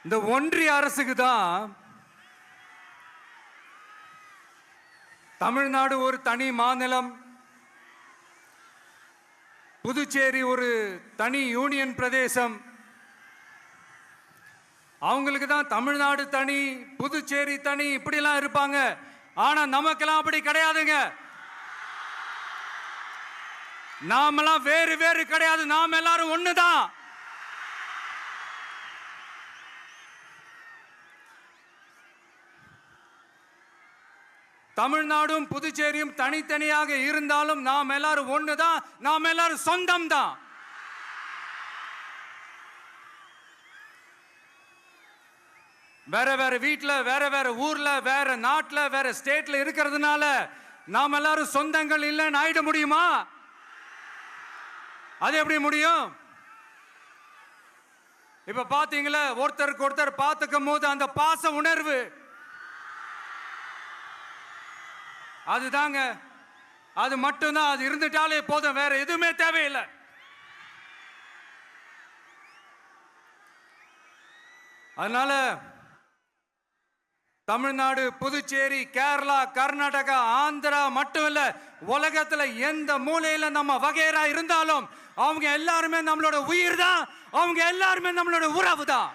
இந்த ஒன்றிய அரசுக்கு தான் தமிழ்நாடு ஒரு தனி மாநிலம், புதுச்சேரி ஒரு தனி யூனியன் பிரதேசம். அவங்களுக்கு தான் தமிழ்நாடு தனி, புதுச்சேரி தனி, இப்படிலாம் இருப்பாங்க. ஆனா நமக்கெல்லாம் அப்படி கிடையாதுங்க. நாமெல்லாம் வேறு வேறு கிடையாது, நாம் எல்லாரும் ஒண்ணுதான். தமிழ்நாடும் புதுச்சேரியும் தனித்தனியாக இருந்தாலும் நாம் எல்லாரும் ஒண்ணுதான், நாம் எல்லாரும் சொந்தம் தான். வேற வேற வீட்டுல, வேற வேற ஊர்ல, வேற நாட்டுல, வேற ஸ்டேட்ல இருக்கிறதுனால நாம் எல்லாரும் சொந்தங்கள் இல்லைன்னு ஆயிட முடியுமா? அது எப்படி முடியும்? இப்ப பாத்தீங்களா, ஒருத்தருக்கு ஒருத்தர் பார்த்துக்கும் போது அந்த பாச உணர்வு, அதுதாங்க, அது மட்டும்தான். அது இருந்துட்டாலே போதும், வேற எதுவுமே தேவையில்லை. அதனால தமிழ்நாடு, புதுச்சேரி, கேரளா, கர்நாடகா, ஆந்திரா மட்டும் இல்ல, உலகத்துல எந்த மூலையில நம்ம வகைரா இருந்தாலும் அவங்க எல்லாருமே நம்மளோட உயிர் தான், அவங்க எல்லாருமே நம்மளோட உறவு தான்.